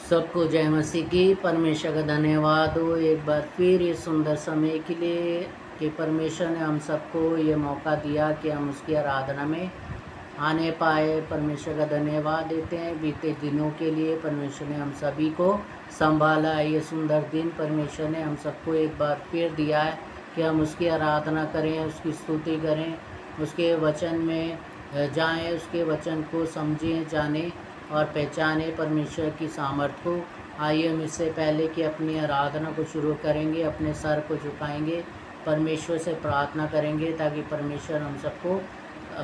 सबको जय मसीह की। परमेश्वर का धन्यवाद हो एक बार फिर इस सुंदर समय के लिए कि परमेश्वर ने हम सबको ये मौका दिया कि हम उसकी आराधना में आने पाए। परमेश्वर का धन्यवाद देते हैं बीते दिनों के लिए। परमेश्वर ने हम सभी को संभाला। ये सुंदर दिन परमेश्वर ने हम सबको एक बार फिर दिया है कि हम उसकी आराधना करें, उसकी स्तुति करें, उसके वचन में जाएं, उसके वचन को समझें, जानें और पहचाने परमेश्वर की सामर्थ को। आइए हम इससे पहले कि अपनी आराधना को शुरू करेंगे, अपने सर को झुकाएंगे, परमेश्वर से प्रार्थना करेंगे ताकि परमेश्वर हम सबको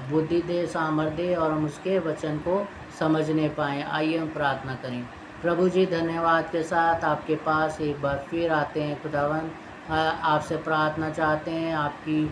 बुद्धि दे, सामर्थ दे और हम उसके वचन को समझने पाएँ। आइए हम प्रार्थना करें। प्रभु जी, धन्यवाद के साथ आपके पास एक बार फिर आते हैं खुदावन। आपसे प्रार्थना चाहते हैं, आपकी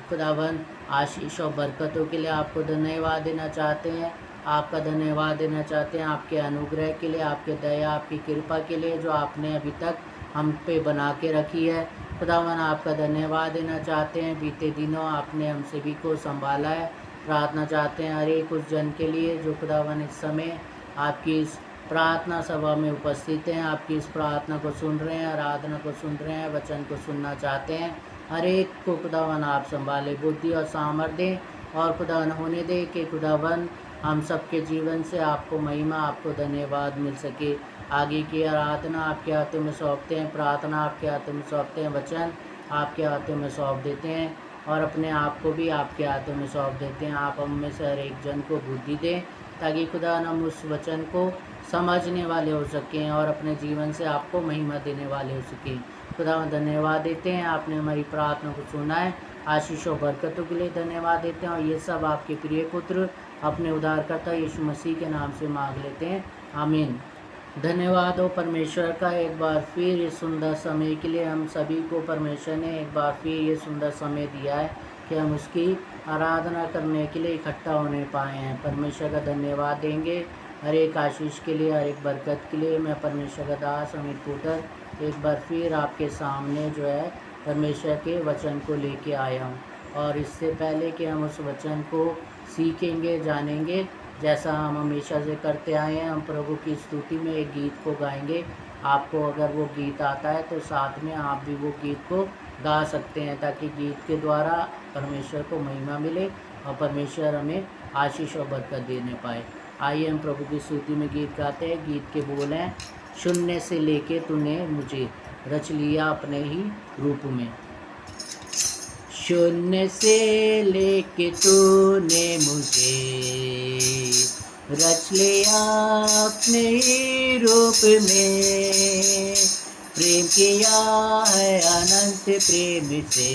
खुदावन आशीष और बरकतों के लिए आपको धन्यवाद देना चाहते हैं। आपका धन्यवाद देना चाहते हैं आपके अनुग्रह के लिए, आपके दया, आपकी कृपा के लिए जो आपने अभी तक हम पे बना के रखी है। खुदावन आपका धन्यवाद देना चाहते हैं। बीते दिनों आपने हम सभी को संभाला है। प्रार्थना चाहते हैं हर एक उस जन के लिए जो खुदावन इस समय आपकी इस प्रार्थना सभा में उपस्थित हैं, आपकी इस प्रार्थना को सुन रहे हैं, आराधना को सुन रहे हैं, वचन को सुनना चाहते हैं। हर एक को खुदावन आप संभाले, बुद्धि और सामर्थ्य दें और खुदावन होने दें कि खुदावन हम सबके जीवन से आपको महिमा, आपको धन्यवाद मिल सके। आगे की आराधना आपके हाथों में सौंपते हैं, प्रार्थना आपके हाथों में सौंपते हैं, वचन आपके हाथों में सौंप देते हैं और अपने आप को भी आपके हाथों में सौंप देते हैं। आप हम में से हर एक जन को बुद्धि दें ताकि खुदा हम उस वचन को समझने वाले हो सकें और अपने जीवन से आपको महिमा देने वाले हो सकें। खुदा धन्यवाद देते हैं, आपने हमारी प्रार्थना को सुना है। आशीष और बरकतों के लिए धन्यवाद देते हैं और ये सब आपके प्रिय पुत्र अपने उद्धारकर्ता यीशु मसीह के नाम से मांग लेते हैं, आमीन। धन्यवाद हो परमेश्वर का एक बार फिर इस सुंदर समय के लिए। हम सभी को परमेश्वर ने एक बार फिर ये सुंदर समय दिया है कि हम उसकी आराधना करने के लिए इकट्ठा होने पाए हैं। परमेश्वर का धन्यवाद देंगे हर एक आशीष के लिए, हर एक बरकत के लिए। मैं परमेश्वर का दास अमित पुत्र एक बार फिर आपके सामने जो है परमेश्वर के वचन को लेके आया हूँ। और इससे पहले कि हम उस वचन को सीखेंगे, जानेंगे, जैसा हम हमेशा से करते आए हैं, हम प्रभु की स्तुति में एक गीत को गाएंगे। आपको अगर वो गीत आता है तो साथ में आप भी वो गीत को गा सकते हैं ताकि गीत के द्वारा परमेश्वर को महिमा मिले और परमेश्वर हमें आशीष और बरकत देने पाए। आइए हम प्रभु की स्तुति में गीत गाते हैं। गीत के बोल हैं, शून्य से लेके तूने मुझे रच लिया अपने ही रूप में। शून्य से लेके तूने मुझे रच लिया अपने ही रूप में। प्रेम किया है अनंत प्रेम से,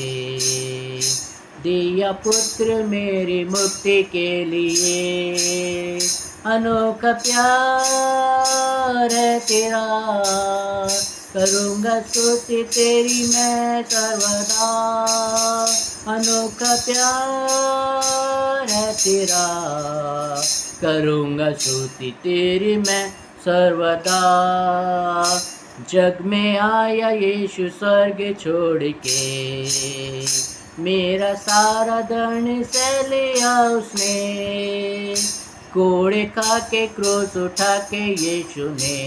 दिया पुत्र मेरी मुक्ति के लिए। अनोखा प्यार है तेरा, करूँगा स्तुति तेरी मैं सर्वदा। अनोखा प्यार है तेरा, करूँगा स्तुति तेरी मैं सर्वदा। जग में आया यीशु स्वर्ग छोड़ के, मेरा सारा दर्द सह लिया उसने। कोड़े खा के क्रूस उठा के यीशु ने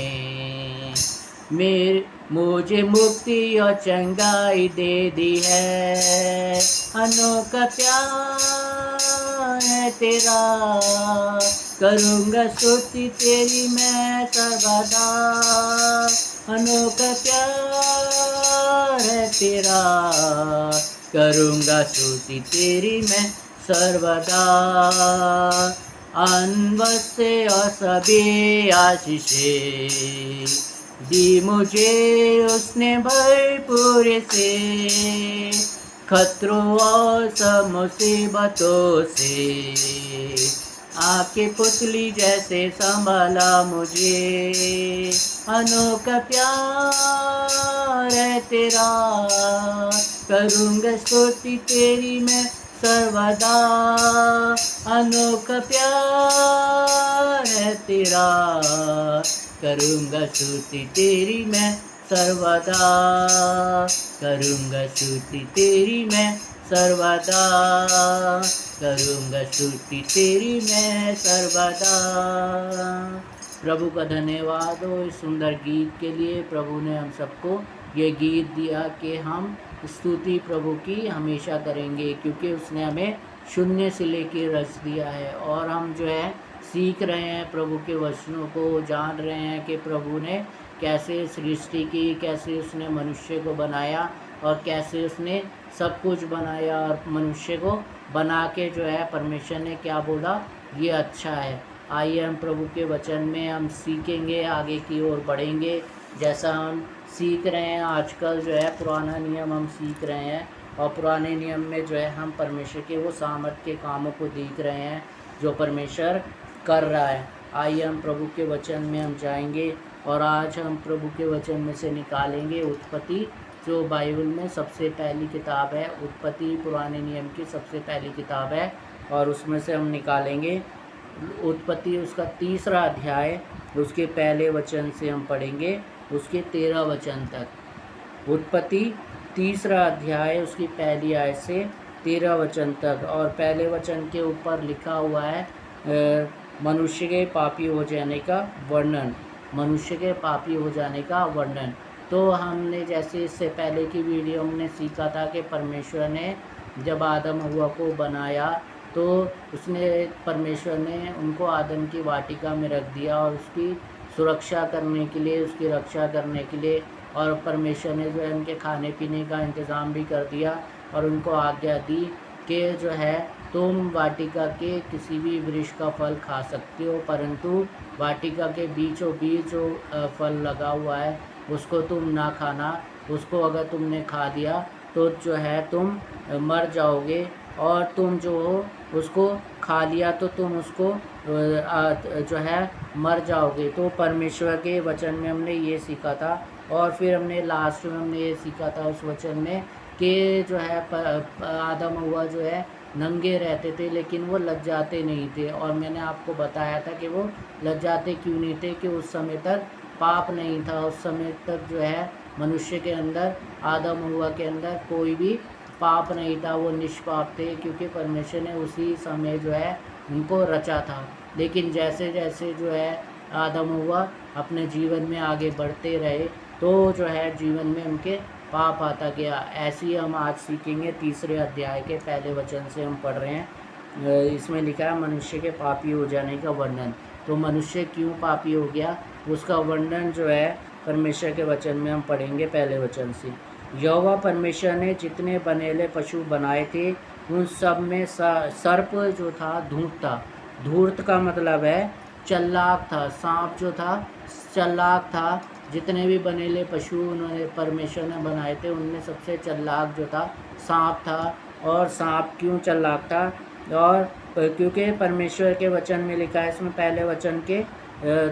मुझे मुक्ति और चंगाई दे दी है। अनोखा प्यार है तेरा, करूँगा स्तुति तेरी मैं सर्वदा। अनोखा प्यार है तेरा, करूँगा स्तुति तेरी मैं सर्वदा। अनवरत से और सभी आशीषें दी मुझे उसने भरपूर से। खतरों और सब मुसीबतों से आके पुतली जैसे संभाला मुझे। अनोखा प्यार है तेरा, करूँगा स्तुति तेरी मैं सर्वदा। अनोखा प्यार है तेरा, करूँगा स्तुति तेरी मैं सर्वदा। करूँगा स्तुति तेरी मैं सर्वदा, करूँगा स्तुति तेरी मैं सर्वदा। प्रभु का धन्यवाद हो इस सुंदर गीत के लिए। प्रभु ने हम सबको ये गीत दिया कि हम स्तुति प्रभु की हमेशा करेंगे, क्योंकि उसने हमें शून्य से लेके रच दिया है। और हम जो है सीख रहे हैं प्रभु के वचनों को, जान रहे हैं कि प्रभु ने कैसे सृष्टि की, कैसे उसने मनुष्य को बनाया और कैसे उसने सब कुछ बनाया, और मनुष्य को बना के जो है परमेश्वर ने क्या बोला, ये अच्छा है। आइए हम प्रभु के वचन में हम सीखेंगे, आगे की ओर बढ़ेंगे। जैसा हम सीख रहे हैं आजकल जो है पुराना नियम हम सीख रहे हैं, और पुराने नियम में जो है हम परमेश्वर के वो सामर्थ के कामों को देख रहे हैं जो परमेश्वर कर रहा है। आइए हम प्रभु के वचन में हम जाएंगे, और आज हम प्रभु के वचन में से निकालेंगे उत्पत्ति, जो बाइबल में सबसे पहली किताब है। उत्पत्ति पुराने नियम की सबसे पहली किताब है, और उसमें से हम निकालेंगे उत्पत्ति उसका 3रा अध्याय, उसके पहले वचन से हम पढ़ेंगे उसके 13 वचन तक। उत्पत्ति 3रा अध्याय उसकी पहली आयत से 13 वचन तक। और पहले वचन के ऊपर लिखा हुआ है मनुष्य के पापी हो जाने का वर्णन, मनुष्य के पापी हो जाने का वर्णन। तो हमने जैसे इससे पहले की वीडियो में सीखा था कि परमेश्वर ने जब आदम हव्वा को बनाया तो उसने परमेश्वर ने उनको आदम की वाटिका में रख दिया, और उसकी सुरक्षा करने के लिए, उसकी रक्षा करने के लिए, और परमेश्वर ने जो है उनके खाने पीने का इंतज़ाम भी कर दिया, और उनको आज्ञा दी कि जो है तुम वाटिका के किसी भी वृक्ष का फल खा सकते हो, परंतु वाटिका के बीचों बीच जो फल लगा हुआ है उसको तुम ना खाना। उसको अगर तुमने खा दिया तो जो है तुम मर जाओगे, और तुम जो हो उसको खा लिया तो तुम उसको जो है मर जाओगे। तो परमेश्वर के वचन में हमने ये सीखा था, और फिर हमने लास्ट में हमने ये सीखा था उस वचन में कि जो है आदम हव्वा जो है नंगे रहते थे, लेकिन वो लज्जाते नहीं थे। और मैंने आपको बताया था कि वो लज्जाते क्यों नहीं थे, कि उस समय तक पाप नहीं था, उस समय तक जो है मनुष्य के अंदर, आदम हव्वा के अंदर कोई भी पाप नहीं था, वो निष्पाप थे, क्योंकि परमेश्वर ने उसी समय जो है उनको रचा था। लेकिन जैसे जैसे जो है आदम हव्वा अपने जीवन में आगे बढ़ते रहे तो जो है जीवन में उनके पाप आता गया। ऐसे ही हम आज सीखेंगे 3रे अध्याय के पहले वचन से हम पढ़ रहे हैं। इसमें लिखा है मनुष्य के पापी हो जाने का वर्णन। तो मनुष्य क्यों पापी हो गया उसका वर्णन जो है परमेश्वर के वचन में हम पढ़ेंगे पहले वचन से। यहोवा परमेश्वर ने जितने बनेले पशु बनाए थे उन सब में सर्प जो था धूर्त था। धूर्त का मतलब है चालाक था। सांप जो था चालाक था। जितने भी बनेले पशु उन्होंने परमेश्वर ने बनाए थे उनमें सबसे चालाक जो था सांप था। और सांप क्यों चालाक था? और क्योंकि परमेश्वर के वचन में लिखा है, इसमें पहले वचन के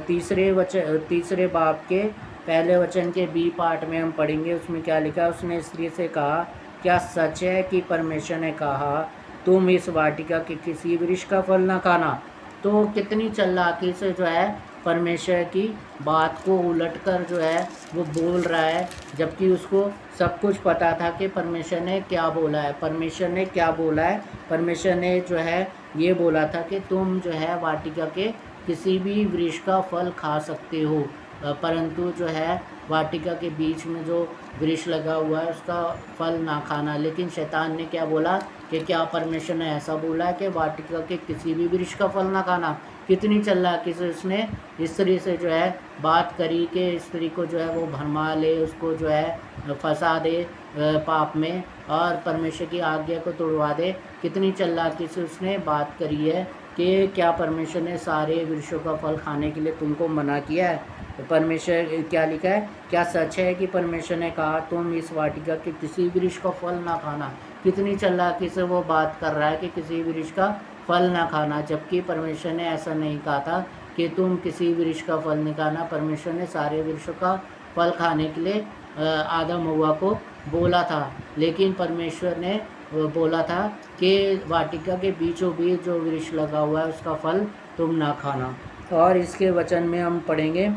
तीसरे बाब के पहले वचन के बी पार्ट में हम पढ़ेंगे। उसमें क्या लिखा है? उसने स्त्री से कहा, क्या सच है कि परमेश्वर ने कहा तुम इस वाटिका के किसी वृक्ष का फल ना खाना? तो कितनी चालाकी से जो है परमेश्वर की बात को उलटकर जो है वो बोल रहा है, जबकि उसको सब कुछ पता था कि परमेश्वर ने क्या बोला है। परमेश्वर ने क्या बोला है? परमेश्वर ने जो है ये बोला था कि तुम जो है वाटिका के किसी भी वृक्ष का फल खा सकते हो, परंतु जो है वाटिका के बीच में जो वृक्ष लगा हुआ है उसका फल ना खाना। लेकिन शैतान ने क्या बोला कि क्या परमेश्वर ने ऐसा बोला है कि वाटिका के किसी भी वृक्ष का फल ना खाना? कितनी चालाकी से उसने स्त्री से जो है बात करी कि स्त्री को जो है वो भरमा ले, उसको जो है फंसा दे पाप में और परमेश्वर की आज्ञा को तोड़वा दे। कितनी चालाकी से उसने बात करी है कि क्या परमेश्वर ने सारे वृक्षों का फल खाने के लिए तुमको मना किया है? तो परमेश्वर क्या लिखा है? क्या सच है कि परमेश्वर ने कहा तुम इस वाटिका के किसी वृक्ष का फल ना खाना? कितनी चालाकी से वो बात कर रहा है कि किसी वृक्ष का फल ना खाना, जबकि परमेश्वर ने ऐसा नहीं कहा था कि तुम किसी वृक्ष का फल नहीं खाना। परमेश्वर ने सारे वृक्षों का फल खाने के लिए आदम हव्वा को बोला था, लेकिन परमेश्वर ने बोला था कि वाटिका के बीचों बीच जो वृक्ष लगा हुआ है उसका फल तुम ना खाना। और इसके वचन में हम पढ़ेंगे,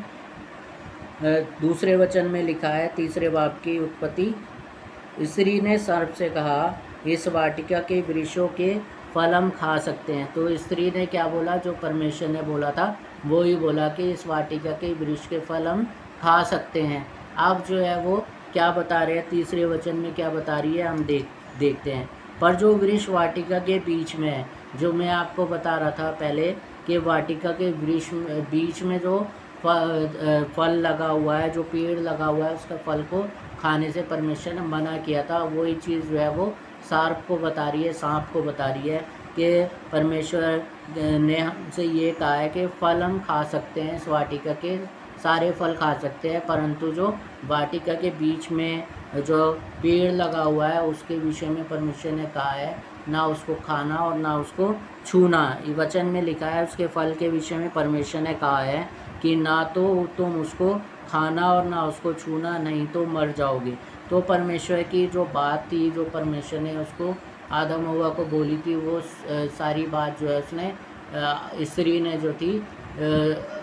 दूसरे वचन में लिखा है तीसरे बाब की उत्पत्ति। स्त्री ने सर्प से कहा इस वाटिका के वृक्षों के फल हम खा सकते हैं। तो स्त्री ने क्या बोला? जो परमेश्वर ने बोला था वो ही बोला कि इस वाटिका के वृक्ष के फल हम खा सकते हैं। अब जो है वो क्या बता रहे हैं, तीसरे वचन में क्या बता रही है हम देखते हैं। पर जो वृक्ष वाटिका के बीच में है, जो मैं आपको बता रहा था पहले कि वाटिका के वृक्ष बीच में जो फल लगा हुआ है, जो पेड़ लगा हुआ है, उसका फल को खाने से परमेश्वर ने मना किया था, वही चीज़ जो है वो सर्प को बता रही है, सांप को बता रही है कि परमेश्वर ने हमसे ये कहा है कि फल हम खा सकते हैं, इस वाटिका के सारे फल खा सकते हैं, परंतु जो वाटिका के बीच में जो पेड़ लगा हुआ है उसके विषय में परमेश्वर ने कहा है ना उसको खाना और ना उसको छूना। वचन में लिखा है उसके फल के विषय में परमेश्वर ने कहा है कि ना तो तुम उसको खाना और ना उसको छूना, नहीं तो मर जाओगे। तो परमेश्वर की जो बात थी, जो परमेश्वर ने उसको आदम हव्वा को बोली थी, वो सारी बात जो है उसने स्त्री ने जो थी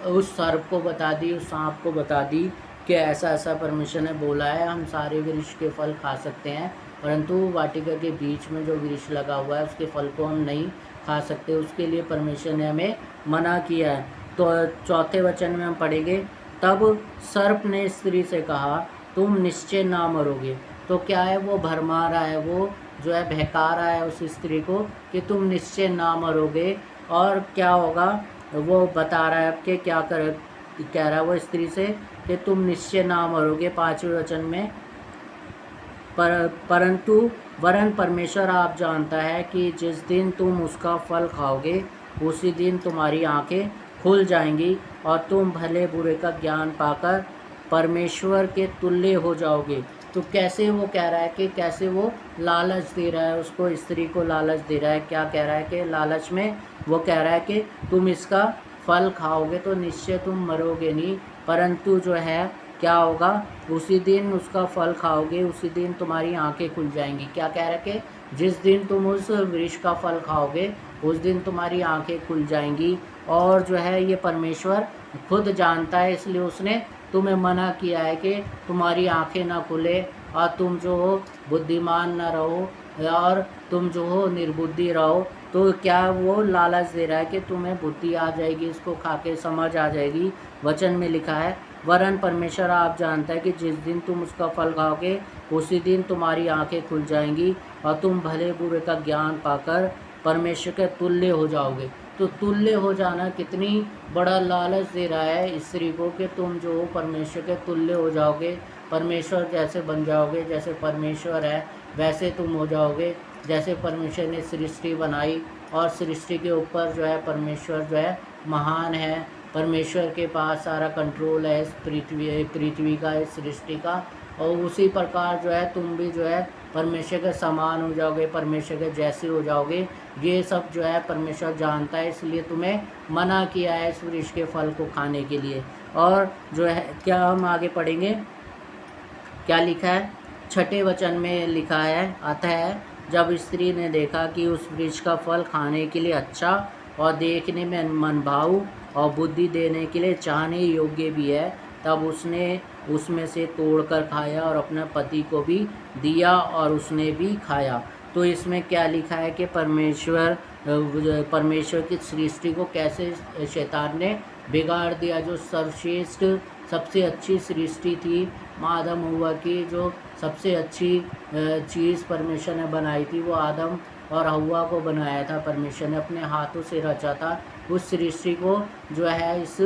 उस सर्प को बता दी, उस सांप को बता दी कि ऐसा ऐसा परमेश्वर ने बोला है, हम सारे वृक्ष के फल खा सकते हैं, परंतु वाटिका के बीच में जो वृक्ष लगा हुआ है उसके फल को हम नहीं खा सकते, उसके लिए परमेश्वर ने हमें मना किया है। तो चौथे वचन में हम पढ़ेंगे, तब सर्प ने स्त्री से कहा तुम निश्चय ना मरोगे। तो क्या है, वो भरमा रहा है, वो जो है बहका रहा है उस स्त्री को कि तुम निश्चय ना मरोगे। और क्या होगा वो बता रहा है कि क्या कह रहा है वो स्त्री से कि तुम निश्चय ना मरोगे। 5वें वचन में परंतु वरन परमेश्वर आप जानता है कि जिस दिन तुम उसका फल खाओगे उसी दिन तुम्हारी आंखें खुल जाएंगी और तुम भले बुरे का ज्ञान पाकर परमेश्वर के तुल्य हो जाओगे। तो कैसे वो कह रहा है कि कैसे वो लालच दे रहा है उसको, स्त्री को लालच दे रहा है। क्या कह रहा है कि लालच में वो कह रहा है कि तुम इसका फल खाओगे तो निश्चय तुम मरोगे नहीं, परंतु जो है क्या होगा, उसी दिन उसका फल खाओगे उसी दिन तुम्हारी आंखें खुल जाएंगी। क्या कह रहा है कि जिस दिन तुम उस वृक्ष का फल खाओगे उस दिन तुम्हारी आंखें खुल जाएंगी। और जो है ये परमेश्वर खुद जानता है, इसलिए उसने तुम्हें मना किया है कि तुम्हारी आंखें ना खुले और तुम जो हो बुद्धिमान ना रहो और तुम जो हो निर्बुद्धि रहो। तो क्या वो लालच दे रहा है कि तुम्हें बुद्धि आ जाएगी, इसको खा के समझ आ जाएगी। वचन में लिखा है वरन परमेश्वर आप जानता है कि जिस दिन तुम उसका फल खाओगे उसी दिन तुम्हारी आंखें खुल जाएंगी और तुम भले बुरे का ज्ञान पाकर परमेश्वर के तुल्य हो जाओगे। तो तुल्य हो जाना कितनी बड़ा लालच दे रहा है स्त्री को कि तुम जो हो परमेश्वर के तुल्य हो जाओगे, परमेश्वर जैसे बन जाओगे, जैसे परमेश्वर है वैसे तुम हो जाओगे। जैसे परमेश्वर ने सृष्टि बनाई और सृष्टि के ऊपर जो है परमेश्वर जो है महान है, परमेश्वर के पास सारा कंट्रोल है इस पृथ्वी का, इस सृष्टि का। और उसी प्रकार जो है तुम भी जो है परमेश्वर के समान हो जाओगे, परमेश्वर के जैसे हो जाओगे। ये सब जो है परमेश्वर जानता है, इसलिए तुम्हें मना किया है इस वृक्ष के फल को खाने के लिए। और जो है क्या हम आगे पढ़ेंगे, क्या लिखा है 6ठे वचन में लिखा है, आता है जब स्त्री ने देखा कि उस वृक्ष का फल खाने के लिए अच्छा और देखने में मनभाऊ और बुद्धि देने के लिए चाहने योग्य भी है, तब उसने उसमें से तोड़कर खाया और अपने पति को भी दिया और उसने भी खाया। तो इसमें क्या लिखा है कि परमेश्वर की सृष्टि को कैसे शैतान ने बिगाड़ दिया। जो सर्वश्रेष्ठ सबसे अच्छी सृष्टि थी आदम हव्वा की, जो सबसे अच्छी चीज़ परमेश्वर ने बनाई थी वो आदम और हव्वा को बनाया था, परमेश्वर ने अपने हाथों से रचा था। उस सृष्टि को जो है इस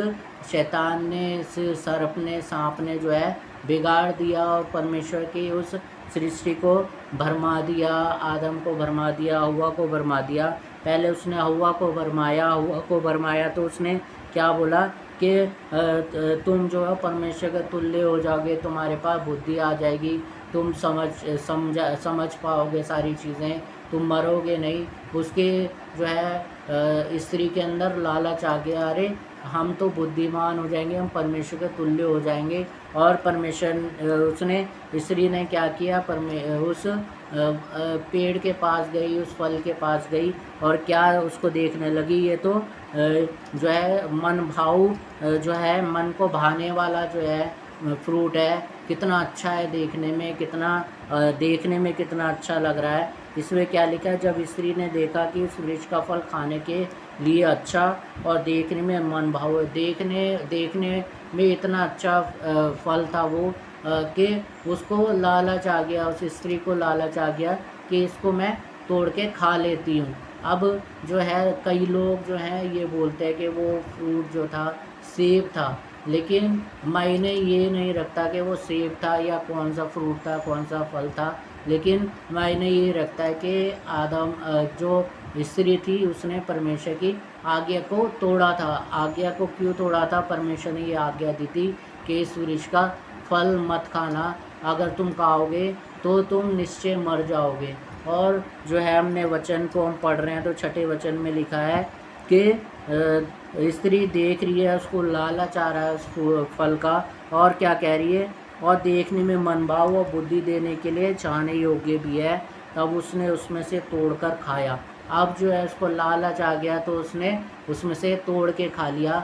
शैतान ने, इस सर्प ने, सांप ने जो है बिगाड़ दिया और परमेश्वर की उस सृष्टि को भरमा दिया, आदम को भरमा दिया, हव्वा को भरमा दिया। पहले उसने हव्वा को भरमाया तो उसने क्या बोला कि तुम जो है परमेश्वर के तुल्य हो जाओगे, तुम्हारे पास बुद्धि आ जाएगी, तुम समझ पाओगे सारी चीज़ें, तुम मरोगे नहीं। उसके जो है स्त्री के अंदर लालच आ गया, अरे हम तो बुद्धिमान हो जाएंगे, हम परमेश्वर के तुल्य हो जाएंगे। और उसने स्त्री ने क्या किया, उस पेड़ के पास गई, उस फल के पास गई और क्या उसको देखने लगी, ये तो जो है मन भाऊ जो है मन को भाने वाला जो है फ्रूट है, कितना अच्छा है देखने में, कितना अच्छा लग रहा है। इसमें क्या लिखा है, जब स्त्री ने देखा कि उस वृक्ष का फल खाने के लिए अच्छा और देखने में मन भाव देखने में इतना अच्छा फल था वो कि उसको लालच आ गया, उस स्त्री को लालच आ गया कि इसको मैं तोड़ के खा लेती हूँ। अब जो है कई लोग जो हैं ये बोलते हैं कि वो फ्रूट जो था सेब था, लेकिन मायने ये नहीं रखता कि वो सेब था या कौन सा फ्रूट था, कौन सा फल था, लेकिन मायने ये रखता है कि आदम जो स्त्री थी उसने परमेश्वर की आज्ञा को तोड़ा था। आज्ञा को क्यों तोड़ा था? परमेश्वर ने ये आज्ञा दी थी कि इस वृक्ष का फल मत खाना, अगर तुम खाओगे तो तुम निश्चय मर जाओगे। और जो है हमने वचन को हम पढ़ रहे हैं तो 6ठे वचन में लिखा है कि स्त्री देख रही है, उसको लालच आ रहा है उस फल का, और क्या कह रही है, और देखने में मनभाव और बुद्धि देने के लिए चाहने योग्य भी है, तब उसने उसमें से तोड़कर खाया। अब जो है उसको लालच आ गया तो उसने उसमें से तोड़ के खा लिया।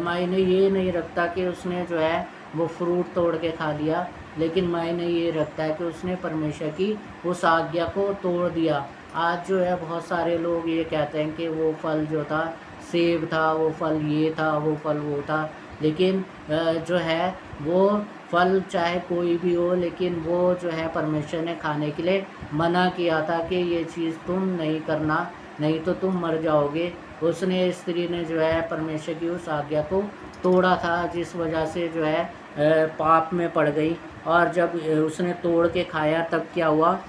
मायने ये नहीं रखता कि उसने जो है वो फ्रूट तोड़ के खा लिया, लेकिन मायने ये रखता है कि उसने परमेश्वर की उस आज्ञा को तोड़ दिया। आज जो है बहुत सारे लोग ये कहते हैं कि वो फल जो था सेब था, वो फल ये था, वो फल वो था, लेकिन जो है वो फल चाहे कोई भी हो, लेकिन वो जो है परमेश्वर ने खाने के लिए मना किया था कि ये चीज़ तुम नहीं करना, नहीं तो तुम मर जाओगे। उसने स्त्री ने जो है परमेश्वर की उस आज्ञा को तोड़ा था, जिस वजह से जो है पाप में पड़ गई। और जब उसने तोड़ के खाया तब क्या हुआ,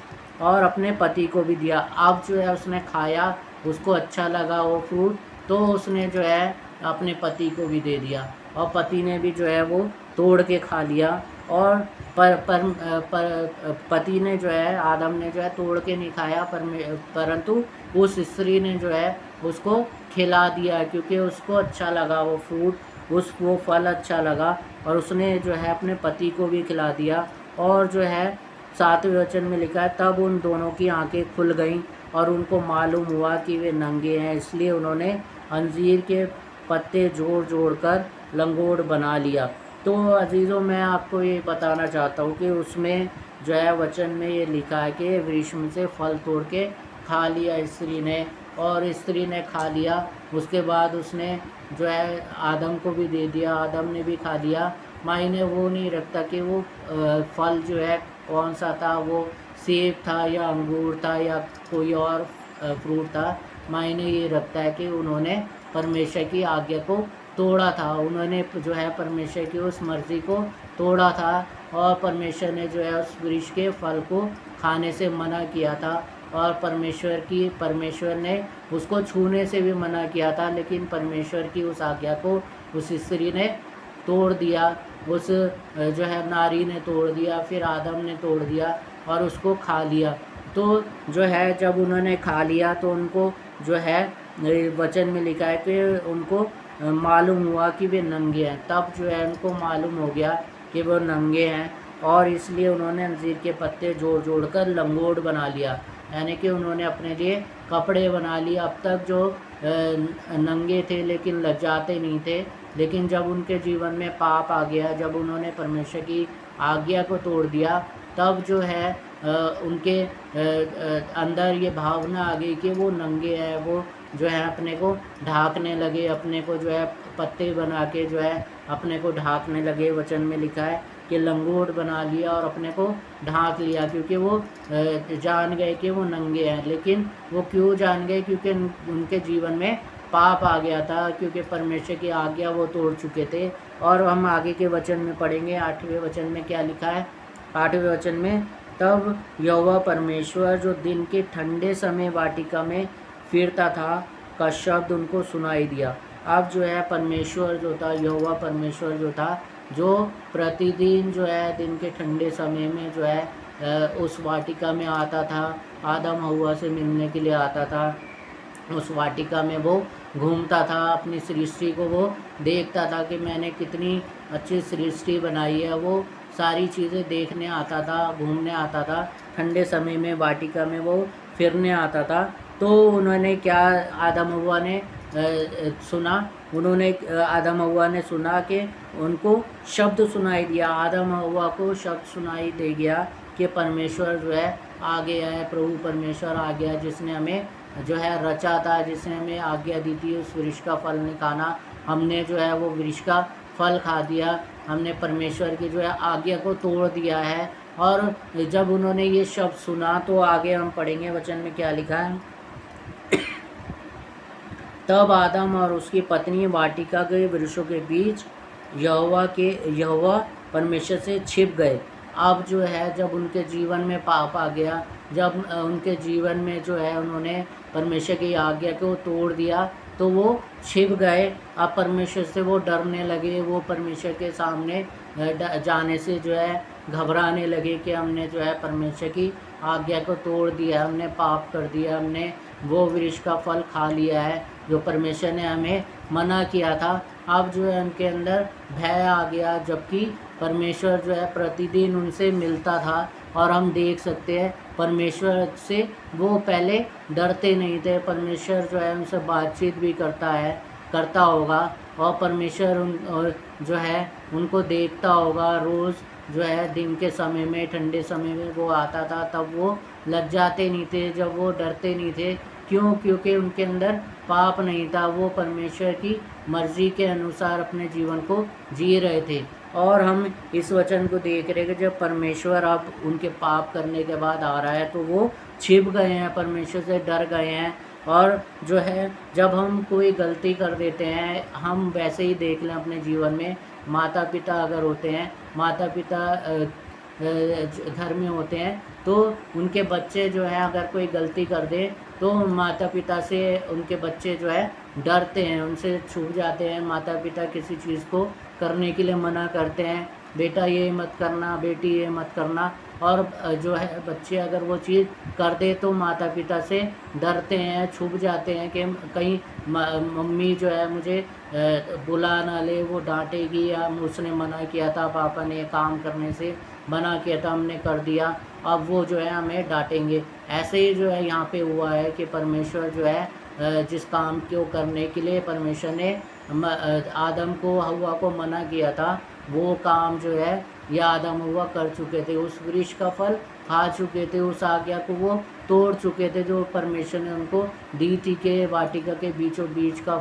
और अपने पति को भी दिया। अब जो है उसने खाया, उसको अच्छा लगा वो फ्रूट, तो उसने जो है अपने पति को भी दे दिया, और पति ने भी जो है वो तोड़ के खा लिया। और पति ने जो है, आदम ने जो है तोड़ के नहीं खाया, परंतु उस स्त्री ने जो है उसको खिला दिया, क्योंकि उसको अच्छा लगा वो फ्रूट, वो फल अच्छा लगा, और उसने जो है अपने पति को भी खिला दिया। और जो है 7वें वचन में लिखा है, तब उन दोनों की आंखें खुल गईं और उनको मालूम हुआ कि वे नंगे हैं, इसलिए उन्होंने अंजीर के पत्ते जोड़ जोड़ कर लंगोट बना लिया। तो अजीज़ों, मैं आपको ये बताना चाहता हूँ कि उसमें जो है वचन में ये लिखा है कि वृक्ष में से फल तोड़ के खा लिया स्त्री ने, और स्त्री ने खा लिया, उसके बाद उसने जो है आदम को भी दे दिया, आदम ने भी खा लिया। मायने वो नहीं रखता कि वो फल जो है कौन सा था, वो सेब था या अंगूर था या कोई और फ्रूट था। मायने ये रखता है कि उन्होंने परमेश्वर की आज्ञा को तोड़ा था, उन्होंने जो है परमेश्वर की उस मर्ज़ी को तोड़ा था, और परमेश्वर ने जो है उस वृक्ष के फल को खाने से मना किया था, और परमेश्वर ने उसको छूने से भी मना किया था, लेकिन परमेश्वर की उस आज्ञा को उस स्त्री ने तोड़ दिया, उस जो है नारी ने तोड़ दिया, फिर आदम ने तोड़ दिया और उसको खा लिया। तो जो है जब उन्होंने खा लिया तो उनको जो है वचन में लिखा है कि उनको मालूम हुआ कि वे नंगे हैं, तब जो है उनको मालूम हो गया कि वो नंगे हैं, और इसलिए उन्होंने अंजीर के पत्ते जोड़ जोड़ कर लंगोट बना लिया, यानी कि उन्होंने अपने लिए कपड़े बना लिए। अब तक जो नंगे थे लेकिन लज्जाते नहीं थे, लेकिन जब उनके जीवन में पाप आ गया, जब उन्होंने परमेश्वर की आज्ञा को तोड़ दिया, तब जो है उनके अंदर ये भावना आ गई कि वो नंगे हैं, वो जो है अपने को ढांकने लगे, अपने को जो है पत्ते बना के जो है अपने को ढांकने लगे। वचन में लिखा है कि लंगोट बना लिया और अपने को ढांक लिया, क्योंकि वो जान गए कि वो नंगे हैं। लेकिन वो क्यों जान गए? क्योंकि उनके जीवन में पाप आ गया था, क्योंकि परमेश्वर की आज्ञा वो तोड़ चुके थे। और हम आगे के वचन में पढ़ेंगे, 8वें वचन में क्या लिखा है। 8वें वचन में, तब यहोवा परमेश्वर जो दिन के ठंडे समय वाटिका में फिरता था का शब्द उनको सुनाई दिया। अब जो है परमेश्वर जो था, यहोवा परमेश्वर जो था, जो प्रतिदिन जो है दिन के ठंडे समय में जो है उस वाटिका में आता था, आदम हव्वा से मिलने के लिए आता था। उस वाटिका में वो घूमता था, अपनी सृष्टि को वो देखता था कि मैंने कितनी अच्छी सृष्टि बनाई है। वो सारी चीज़ें देखने आता था, घूमने आता था, ठंडे समय में वाटिका में वो फिरने आता था। तो उन्होंने क्या, आदम हव्वा ने सुना, आदम हव्वा ने सुना कि उनको शब्द सुनाई दिया, आदम हव्वा को शब्द सुनाई दे गया कि परमेश्वर जो है आ गया है, प्रभु परमेश्वर आ गया, जिसने हमें जो है रचा था, जिसने हमें आज्ञा दी थी उस वृक्ष का फल नहीं खाना, हमने जो है वो वृक्ष का फल खा दिया, हमने परमेश्वर की जो है आज्ञा को तोड़ दिया है। और जब उन्होंने ये शब्द सुना तो आगे हम पढ़ेंगे वचन में क्या लिखा है। तब आदम और उसकी पत्नी वाटिका के वृक्षों के बीच यहोवा परमेश्वर से छिप गए। अब जो है जब उनके जीवन में पाप आ गया, जब उनके जीवन में जो है उन्होंने परमेश्वर की आज्ञा को तोड़ दिया, तो वो छिप गए। अब परमेश्वर से वो डरने लगे, वो परमेश्वर के सामने जाने से जो है घबराने लगे कि हमने जो है परमेश्वर की आज्ञा को तोड़ दिया, हमने पाप कर दिया, हमने वो वृक्ष का फल खा लिया है जो परमेश्वर ने हमें मना किया था। अब जो है उनके अंदर भय आ गया, जबकि परमेश्वर जो है प्रतिदिन उनसे मिलता था। और हम देख सकते हैं परमेश्वर से वो पहले डरते नहीं थे। परमेश्वर जो है उनसे बातचीत भी करता होगा, और परमेश्वर जो है उनको देखता होगा रोज़, जो है दिन के समय में, ठंडे समय में वो आता था, तब वो लज्जाते नहीं थे, जब वो डरते नहीं थे। क्यों? क्योंकि उनके अंदर पाप नहीं था, वो परमेश्वर की मर्जी के अनुसार अपने जीवन को जी रहे थे। और हम इस वचन को देख रहे हैं कि जब परमेश्वर अब उनके पाप करने के बाद आ रहा है तो वो छिप गए हैं, परमेश्वर से डर गए हैं। और जो है जब हम कोई गलती कर देते हैं, हम वैसे ही देख लें अपने जीवन में, माता पिता अगर होते हैं, माता पिता घर में होते हैं, तो उनके बच्चे जो है अगर कोई गलती कर दे तो माता पिता से उनके बच्चे जो है डरते हैं, उनसे छूट जाते हैं। माता पिता किसी चीज़ को करने के लिए मना करते हैं, बेटा ये मत करना, बेटी ये मत करना। और जो है बच्चे अगर वो चीज़ कर दे तो माता पिता से डरते हैं, छुप जाते हैं कि कहीं मम्मी जो है मुझे बुला ना ले, वो डांटेगी, या उसने मना किया था, पापा ने काम करने से मना किया था, हमने कर दिया, अब वो जो है हमें डांटेंगे। ऐसे ही जो है यहाँ पे हुआ है कि परमेश्वर जो है जिस काम को करने के लिए परमेश्वर ने आदम को हव्वा को मना किया था, वो काम जो है ये आदम हव्वा कर चुके थे, उस वृक्ष का फल खा चुके थे, उस आज्ञा को वो तोड़ चुके थे जो परमेश्वर ने उनको दी थी कि वाटिका के बीचों बीच का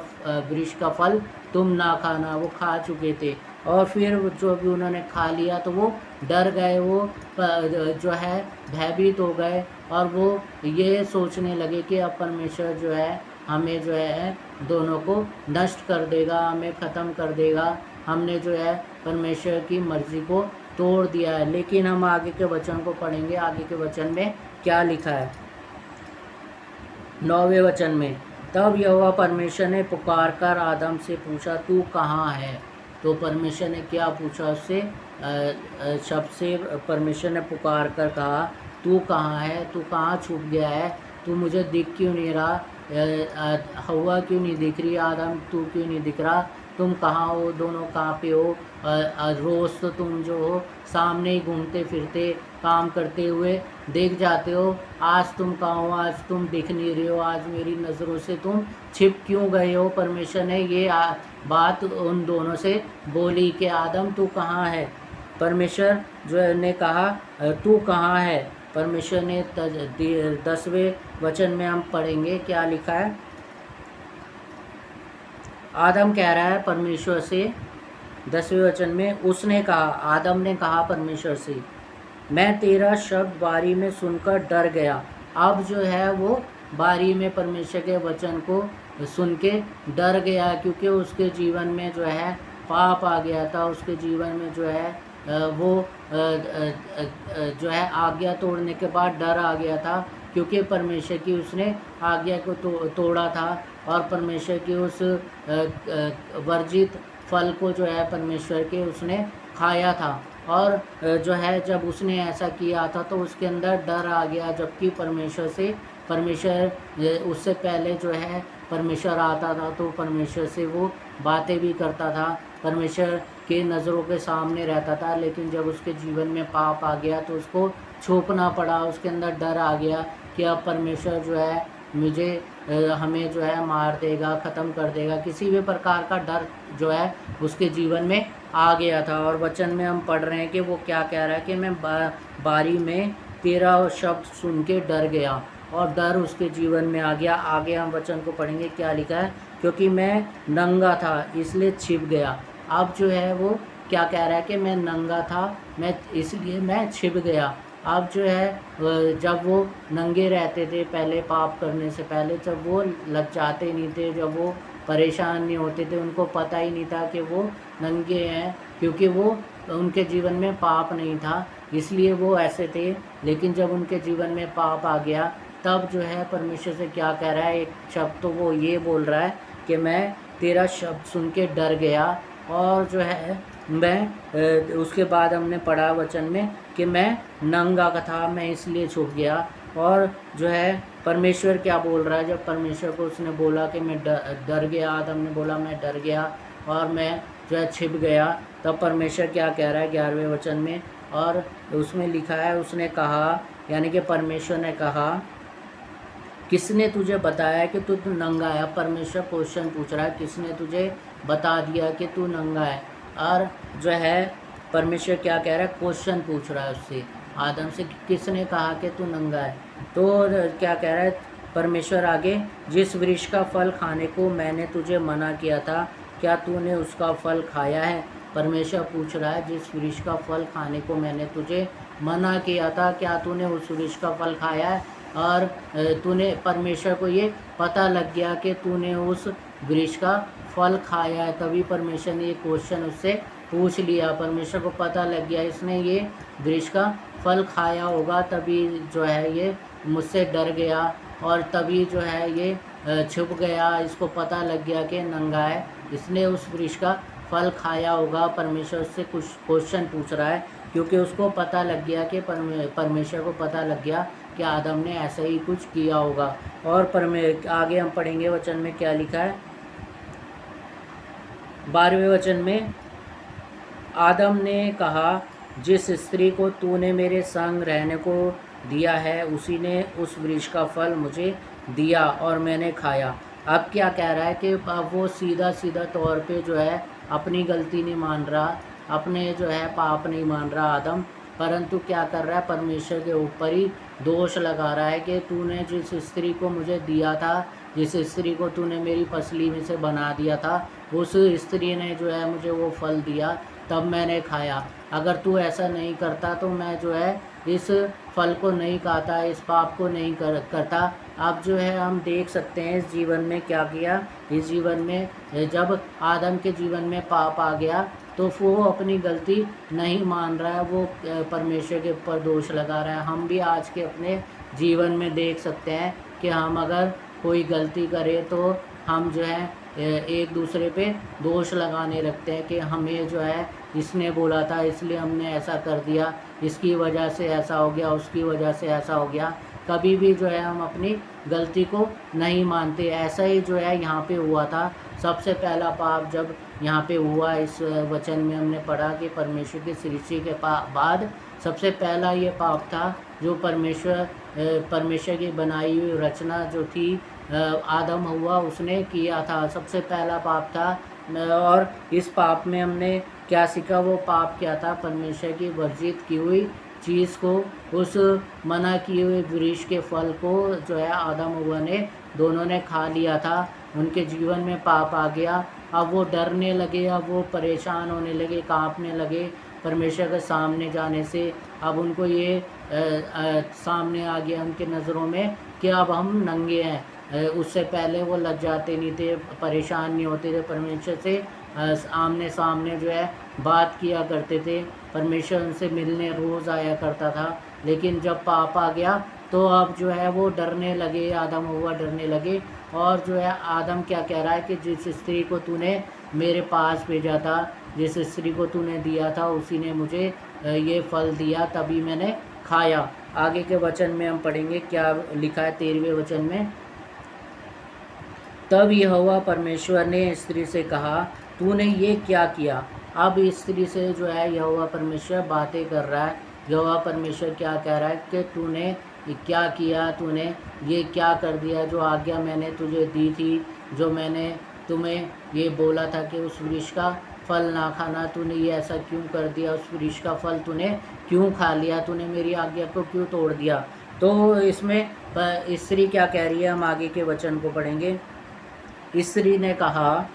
वृक्ष का फल तुम ना खाना, वो खा चुके थे। और फिर जो भी उन्होंने खा लिया तो वो डर गए, वो जो है भयभीत हो गए, और वो ये सोचने लगे कि अब परमेश्वर जो है हमें जो है दोनों को नष्ट कर देगा, हमें ख़त्म कर देगा, हमने जो है परमेश्वर की मर्ज़ी को तोड़ दिया है। लेकिन हम आगे के वचन को पढ़ेंगे, आगे के वचन में क्या लिखा है। 9वें वचन में, तब यहोवा परमेश्वर ने पुकार कर आदम से पूछा, तू कहाँ है? तो परमेश्वर ने क्या पूछा उससे? शब्द से परमेश्वर ने पुकार कर कहा, तू कहाँ है? तू कहाँ छुप गया है? तू मुझे दिख क्यों नहीं रहा? हव्वा क्यों नहीं दिख रही? आदम तू क्यों नहीं दिख रहा? तुम कहाँ हो? दोनों कहाँ पे हो? रोज़ तो तुम जो हो सामने ही घूमते फिरते काम करते हुए देख जाते हो, आज तुम कहाँ हो? आज तुम दिख नहीं रहे हो, आज मेरी नज़रों से तुम छिप क्यों गए हो? परमेश्वर ने ये बात उन दोनों से बोली कि आदम तू कहाँ है? परमेश्वर जो ने कहा तू कहाँ है? परमेश्वर ने 10वें वचन में हम पढ़ेंगे क्या लिखा है। आदम कह रहा है परमेश्वर से 10वें वचन में, उसने कहा, आदम ने कहा परमेश्वर से, मैं तेरा शब्द बारी में सुनकर डर गया। अब जो है वो बारी में परमेश्वर के वचन को सुन के डर गया, क्योंकि उसके जीवन में जो है पाप आ गया था, उसके जीवन में जो है वो जो है आज्ञा तोड़ने के बाद डर आ गया था, क्योंकि परमेश्वर की उसने आज्ञा को तोड़ा था, और परमेश्वर की उस वर्जित फल को जो है परमेश्वर के उसने खाया था। और जो है जब उसने ऐसा किया था तो उसके अंदर डर आ गया, जबकि परमेश्वर उससे पहले जो है परमेश्वर आता था तो परमेश्वर से वो बातें भी करता था, परमेश्वर के नज़रों के सामने रहता था। लेकिन जब उसके जीवन में पाप आ गया तो उसको छुपना पड़ा, उसके अंदर डर आ गया कि अब परमेश्वर जो है हमें जो है मार देगा, ख़त्म कर देगा, किसी भी प्रकार का डर जो है उसके जीवन में आ गया था। और वचन में हम पढ़ रहे हैं कि वो क्या कह रहा है कि मैं बारी में तेरा शब्द सुन के डर गया। और डर उसके जीवन में आ गया। आगे हम वचन को पढ़ेंगे, क्या लिखा है, क्योंकि मैं नंगा था इसलिए छिप गया। अब जो है वो क्या कह रहा है कि मैं नंगा था, मैं इसलिए मैं छिप गया। अब जो है जब वो नंगे रहते थे पहले पाप करने से पहले, जब वो लज्जाते नहीं थे, जब वो परेशान नहीं होते थे, उनको पता ही नहीं था कि वो नंगे हैं, क्योंकि वो उनके जीवन में पाप नहीं था, इसलिए वो ऐसे थे। लेकिन जब उनके जीवन में पाप आ गया, तब जो है परमेश्वर से क्या कह रहा है, एक शब्द तो वो ये बोल रहा है कि मैं तेरा शब्द सुन के डर गया। और जो है मैं उसके बाद हमने पढ़ा वचन में कि मैं नंगा था, मैं इसलिए छुप गया। और जो है परमेश्वर क्या बोल रहा है, जब परमेश्वर को उसने बोला कि मैं डर गया, आदम ने बोला मैं डर गया और मैं जो है छिप गया, तब परमेश्वर क्या कह रहा है 11वें वचन में, और उसमें लिखा है, उसने कहा, यानी कि परमेश्वर ने कहा, किसने तुझे बताया कि तू नंगा है। परमेश्वर क्वेश्चन पूछ रहा है, किसने तुझे बता दिया कि तू नंगा है। और जो है परमेश्वर क्या कह रहा है, क्वेश्चन पूछ रहा है उससे, आदम से, किसने कहा कि तू नंगा है। तो क्या कह रहा है परमेश्वर आगे, जिस वृक्ष का फल खाने को मैंने तुझे मना किया था, क्या तूने उसका फल खाया है। परमेश्वर पूछ रहा है, जिस वृक्ष का फल खाने को मैंने तुझे मना किया था, क्या तूने उस वृक्ष का फल खाया है। और तूने, परमेश्वर को ये पता लग गया कि तूने उस वृक्ष का फल खाया है, तभी परमेश्वर ने ये क्वेश्चन उससे पूछ लिया। परमेश्वर को पता लग गया इसने ये वृक्ष का फल खाया होगा, तभी जो है ये मुझसे डर गया, और तभी जो है ये छुप गया, इसको पता लग गया कि नंगा है, इसने उस वृक्ष का फल खाया होगा। परमेश्वर से कुछ क्वेश्चन पूछ रहा है, क्योंकि उसको पता लग गया कि परमेश्वर को पता लग गया कि आदम ने ऐसा ही कुछ किया होगा। और आगे हम पढ़ेंगे वचन में क्या लिखा है, 12वें वचन में, आदम ने कहा, जिस स्त्री को तूने मेरे संग रहने को दिया है उसी ने उस वृक्ष का फल मुझे दिया और मैंने खाया। अब क्या कह रहा है कि अब वो सीधा सीधा तौर पे जो है अपनी गलती नहीं मान रहा, अपने जो है पाप नहीं मान रहा आदम, परंतु क्या कर रहा है, परमेश्वर के ऊपर ही दोष लगा रहा है कि तूने जिस स्त्री को मुझे दिया था, जिस स्त्री को तूने मेरी पसली में से बना दिया था, उस स्त्री ने जो है मुझे वो फल दिया, तब मैंने खाया। अगर तू ऐसा नहीं करता तो मैं जो है इस फल को नहीं खाता, इस पाप को नहीं करता। अब जो है हम देख सकते हैं इस जीवन में क्या किया, इस जीवन में जब आदम के जीवन में पाप आ गया तो वो अपनी गलती नहीं मान रहा है, वो परमेश्वर के ऊपर दोष लगा रहा है। हम भी आज के अपने जीवन में देख सकते हैं कि हम अगर कोई गलती करें तो हम जो है एक दूसरे पे दोष लगाने लगते हैं कि हमें जो है इसने बोला था इसलिए हमने ऐसा कर दिया, इसकी वजह से ऐसा हो गया, उसकी वजह से ऐसा हो गया। कभी भी जो है हम अपनी गलती को नहीं मानते। ऐसा ही जो है यहाँ पे हुआ था। सबसे पहला पाप जब यहाँ पे हुआ, इस वचन में हमने पढ़ा कि परमेश्वर की सृष्टि के बाद सबसे पहला ये पाप था जो परमेश्वर की बनाई हुई रचना जो थी आदम हुआ उसने किया था, सबसे पहला पाप था। और इस पाप में हमने क्या सीखा, वो पाप क्या था, परमेश्वर की वर्जित की हुई चीज़ को, उस मना किए हुए वृक्ष के फल को जो है आदम हुआ ने दोनों ने खा लिया था। उनके जीवन में पाप आ गया। अब वो डरने लगे, अब वो परेशान होने लगे, कांपने लगे परमेश्वर के सामने जाने से। अब उनको ये सामने आ गया उनके नज़रों में कि अब हम नंगे हैं। उससे पहले वो लज्जाते नहीं थे, परेशान नहीं होते थे, परमेश्वर से आमने सामने जो है बात किया करते थे, परमेश्वर उनसे मिलने रोज़ आया करता था। लेकिन जब पाप आ गया तो अब जो है वो डरने लगे, आदम हुआ डरने लगे। और जो है आदम क्या कह रहा है कि जिस स्त्री को तूने मेरे पास भेजा था, जिस स्त्री को तूने दिया था, उसी ने मुझे ये फल दिया, तभी मैंने खाया। आगे के वचन में हम पढ़ेंगे क्या लिखा है 13वें वचन में, तब यहोवा परमेश्वर ने स्त्री से कहा, तूने ये क्या किया। अब स्त्री से जो है यहोवा परमेश्वर बातें कर रहा है। यहोवा परमेश्वर क्या कह रहा है कि तूने क्या किया, तूने ये क्या कर दिया, जो आज्ञा मैंने तुझे दी थी, जो मैंने तुम्हें ये बोला था कि उस वृक्ष का फल ना खाना, तूने ये ऐसा क्यों कर दिया, उस वृक्ष का फल तूने क्यों खा लिया, तूने मेरी आज्ञा को क्यों तोड़ दिया। तो इसमें स्त्री क्या कह रही है, हम आगे के वचन को पढ़ेंगे। स्त्री ने कहा,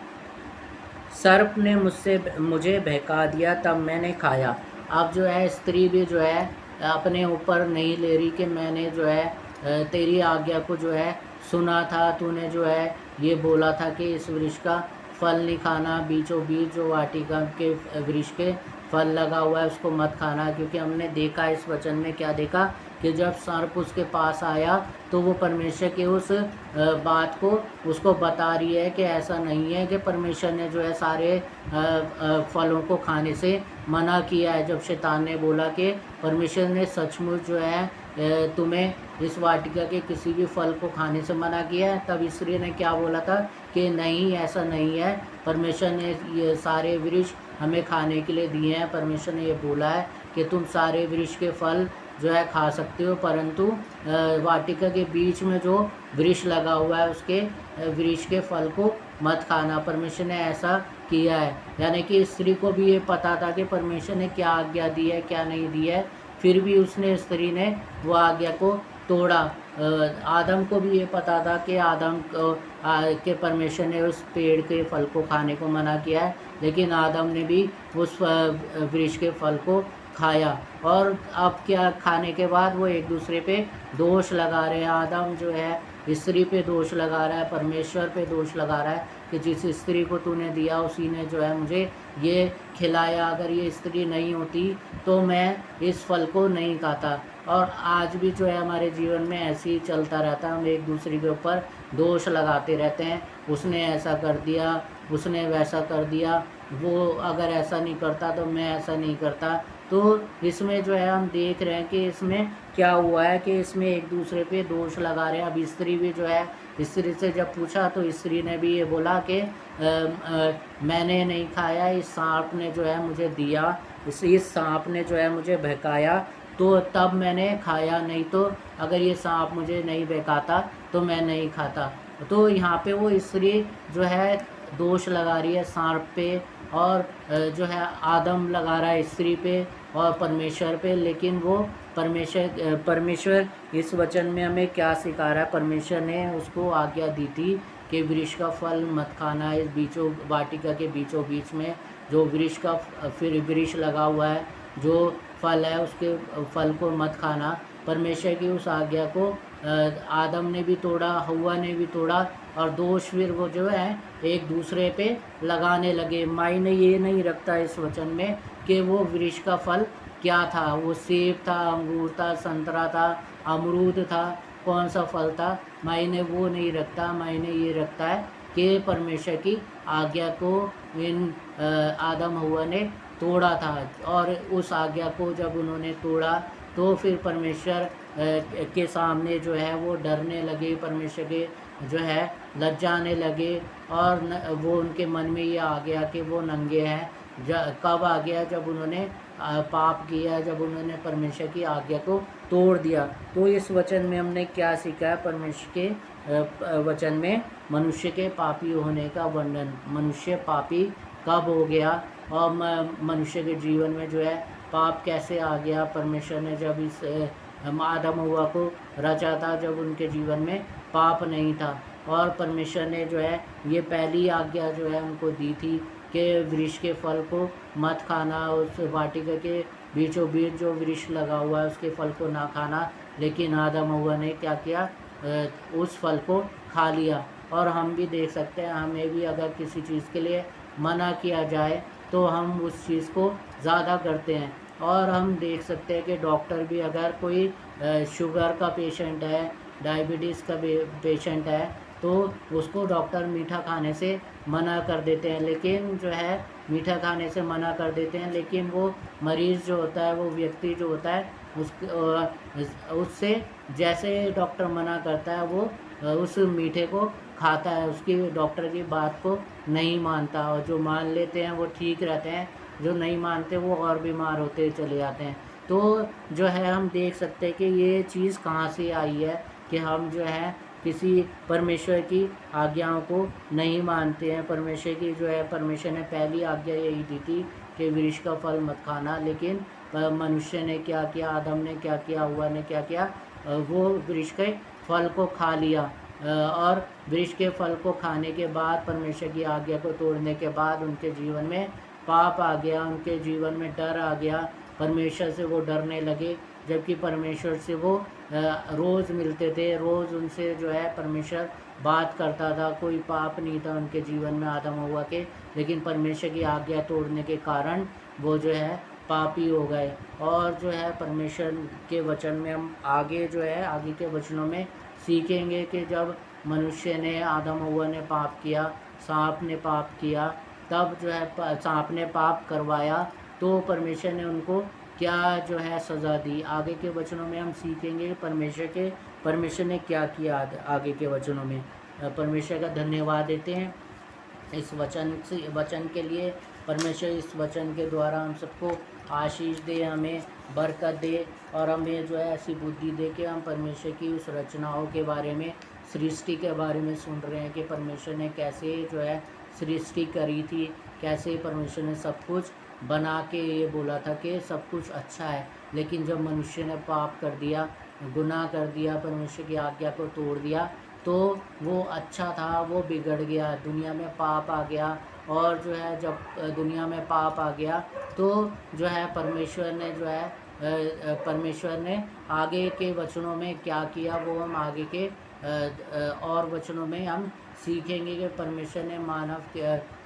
सर्प ने मुझे बहका दिया, तब मैंने खाया। अब जो है स्त्री भी जो है अपने ऊपर नहीं ले रही कि मैंने जो है तेरी आज्ञा को जो है सुना था, तूने जो है ये बोला था कि इस वृक्ष का फल नहीं खाना, बीचों बीच जो वाटिका के वृक्ष के फल लगा हुआ है उसको मत खाना। क्योंकि हमने देखा इस वचन में क्या देखा कि जब सर्प उसके पास आया तो वो परमेश्वर के उस बात को उसको बता रही है कि ऐसा नहीं है कि परमेश्वर ने जो है सारे फलों को खाने से मना किया है। जब शैतान ने बोला कि परमेश्वर ने सचमुच जो है तुम्हें इस वाटिका के किसी भी फल को खाने से मना किया है, तब स्त्री ने क्या बोला था कि नहीं, ऐसा नहीं है, परमेश्वर ने ये सारे वृक्ष हमें खाने के लिए दिए हैं। परमेश्वर ने ये बोला है कि तुम सारे वृक्ष के फल जो है खा सकते हो, परंतु वाटिका के बीच में जो वृक्ष लगा हुआ है उसके वृक्ष के फल को मत खाना। परमेश्वर ने ऐसा किया है, यानी कि स्त्री को भी ये पता था कि परमेश्वर ने क्या आज्ञा दी है क्या नहीं दी है, फिर भी उसने स्त्री ने वो आज्ञा को तोड़ा। आदम को भी ये पता था कि आदम के परमेश्वर ने उस पेड़ के फल को खाने को मना किया है, लेकिन आदम ने भी उस वृक्ष के फल को खाया। और अब क्या, खाने के बाद वो एक दूसरे पे दोष लगा रहे हैं। आदम जो है स्त्री पे दोष लगा रहा है, परमेश्वर पे दोष लगा रहा है कि जिस स्त्री को तूने दिया उसी ने जो है मुझे ये खिलाया, अगर ये स्त्री नहीं होती तो मैं इस फल को नहीं खाता। और आज भी जो है हमारे जीवन में ऐसे ही चलता रहता है, हम एक दूसरे के ऊपर दोष लगाते रहते हैं, उसने ऐसा कर दिया, उसने वैसा कर दिया, वो अगर ऐसा नहीं करता तो मैं ऐसा नहीं करता। तो इसमें जो है हम देख रहे हैं कि इसमें क्या हुआ है कि इसमें एक दूसरे पे दोष लगा रहे हैं। अब स्त्री भी जो है, स्त्री से जब पूछा तो स्त्री ने भी ये बोला कि मैंने नहीं खाया, इस सांप ने जो है मुझे दिया, इस सांप ने जो है मुझे बहकाया तो तब मैंने खाया, नहीं तो अगर ये सांप मुझे नहीं बहकाता तो मैं नहीं खाता। तो यहाँ पे वो स्त्री जो है दोष लगा रही है सांप पे, और जो है आदम लगा रहा है स्त्री पे और परमेश्वर पे। लेकिन वो परमेश्वर इस वचन में हमें क्या सिखा रहा है, परमेश्वर ने उसको आज्ञा दी थी कि वृक्ष का फल मत खाना। इस बीचों वाटिका के बीचों बीच में जो वृक्ष का फिर वृक्ष लगा हुआ है, जो फल है उसके फल को मत खाना। परमेश्वर की उस आज्ञा को आदम ने भी तोड़ा, हव्वा ने भी तोड़ा, और दोष फिर वो जो है एक दूसरे पे लगाने लगे। मायने ये नहीं रखता इस वचन में कि वो वृक्ष का फल क्या था, वो सेब था, अंगूर था, संतरा था, अमरूद था, कौन सा फल था, मायने वो नहीं रखता। मायने ये रखता है कि परमेश्वर की आज्ञा को इन आदम हव्वा ने तोड़ा था, और उस आज्ञा को जब उन्होंने तोड़ा तो फिर परमेश्वर के सामने जो है वो डरने लगे, परमेश्वर के जो है लज्जाने लगे, और वो उनके मन में ये आ गया कि वो नंगे हैं। कब आ गया, जब उन्होंने पाप किया, जब उन्होंने परमेश्वर की आज्ञा को तोड़ दिया। तो इस वचन में हमने क्या सीखा है, परमेश्वर के वचन में मनुष्य के पापी होने का वर्णन, मनुष्य पापी कब हो गया और मनुष्य के जीवन में जो है पाप कैसे आ गया। परमेश्वर ने जब इस आदम हव्वा को रचा था, जब उनके जीवन में पाप नहीं था, और परमेश्वर ने जो है ये पहली आज्ञा जो है उनको दी थी कि वृक्ष के फल को मत खाना, उस वाटिका के बीचों बीच जो वृक्ष लगा हुआ है उसके फल को ना खाना। लेकिन आदम हव्वा ने क्या किया, उस फल को खा लिया। और हम भी देख सकते हैं, हमें भी अगर किसी चीज़ के लिए मना किया जाए तो हम उस चीज़ को ज़्यादा करते हैं। और हम देख सकते हैं कि डॉक्टर भी अगर कोई शुगर का पेशेंट है, डायबिटीज़ का पेशेंट है, तो उसको डॉक्टर मीठा खाने से मना कर देते हैं। लेकिन जो है मीठा खाने से मना कर देते हैं, लेकिन वो मरीज़ जो होता है, वो व्यक्ति जो होता है, उससे जैसे डॉक्टर मना करता है वो उस मीठे को खाता है, उसकी डॉक्टर की बात को नहीं मानता। और जो मान लेते हैं वो ठीक रहते हैं, जो नहीं मानते वो और बीमार होते चले जाते हैं। तो जो है हम देख सकते हैं कि ये चीज़ कहाँ से आई है कि हम जो है किसी परमेश्वर की आज्ञाओं को नहीं मानते हैं। परमेश्वर की जो है, परमेश्वर ने पहली आज्ञा यही दी थी कि वृक्ष का फल मत खाना, लेकिन मनुष्य ने क्या किया, आदम ने क्या किया, हव्वा ने क्या किया, वो वृक्ष के फल को खा लिया, और वृक्ष के फल को खाने के बाद, परमेश्वर की आज्ञा को तोड़ने के बाद उनके जीवन में पाप आ गया, उनके जीवन में डर आ गया, परमेश्वर से वो डरने लगे। जबकि परमेश्वर से वो रोज़ मिलते थे, रोज़ उनसे जो है परमेश्वर बात करता था, कोई पाप नहीं था उनके जीवन में आदम हव्वा के, लेकिन परमेश्वर की आज्ञा तोड़ने के कारण वो जो है पापी हो गए। और जो है परमेश्वर के वचन में हम आगे जो है आगे के वचनों में सीखेंगे कि जब मनुष्य ने, आदम हव्वा ने पाप किया, सांप ने पाप किया, तब जो है सांप ने पाप करवाया तो परमेश्वर ने उनको क्या जो है सज़ा दी। आगे के वचनों में हम सीखेंगे परमेश्वर ने क्या किया आगे के वचनों में। परमेश्वर का धन्यवाद देते हैं इस वचन के लिए। परमेश्वर इस वचन के द्वारा हम सबको आशीष दे, हमें बरकत दे, और हमें जो है ऐसी बुद्धि दे कि हम परमेश्वर की उस रचनाओं के बारे में, सृष्टि के बारे में सुन रहे हैं कि परमेश्वर ने कैसे जो है सृष्टि करी थी, कैसे परमेश्वर ने सब कुछ बना के ये बोला था कि सब कुछ अच्छा है। लेकिन जब मनुष्य ने पाप कर दिया, गुनाह कर दिया, परमेश्वर की आज्ञा को तोड़ दिया, तो वो अच्छा था वो बिगड़ गया, दुनिया में पाप आ गया। और जो है जब दुनिया में पाप आ गया तो जो है परमेश्वर ने आगे के वचनों में क्या किया वो हम आगे के और वचनों में हम सीखेंगे कि परमेश्वर ने मानव के,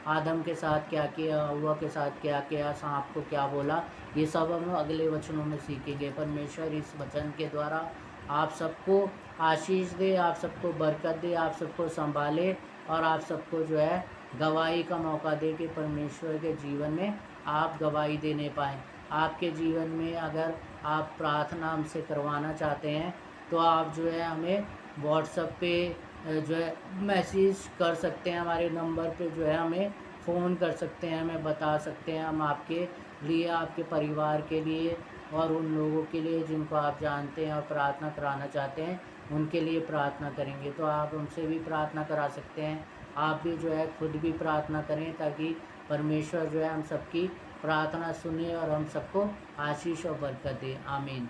आदम के साथ क्या किया, हव्वा के साथ क्या किया, सांप को क्या बोला, ये सब हम अगले वचनों में सीखेंगे। परमेश्वर इस वचन के द्वारा आप सबको आशीष दे, आप सबको बरकत दे, आप सबको संभाले, और आप सबको जो है गवाही का मौका दे कि परमेश्वर के जीवन में आप गवाही देने पाएँ। आपके जीवन में अगर आप प्रार्थना हमसे करवाना चाहते हैं तो आप जो है हमें व्हाट्सएप पे जो है मैसेज कर सकते हैं, हमारे नंबर पे जो है हमें फ़ोन कर सकते हैं, हमें बता सकते हैं। हम आपके लिए, आपके परिवार के लिए और उन लोगों के लिए जिनको आप जानते हैं और प्रार्थना कराना चाहते हैं, उनके लिए प्रार्थना करेंगे। तो आप हमसे भी प्रार्थना करा सकते हैं, आप भी जो है खुद भी प्रार्थना करें, ताकि परमेश्वर जो है हम सबकी प्रार्थना सुने और हम सबको आशीष और बरकत दे। आमीन।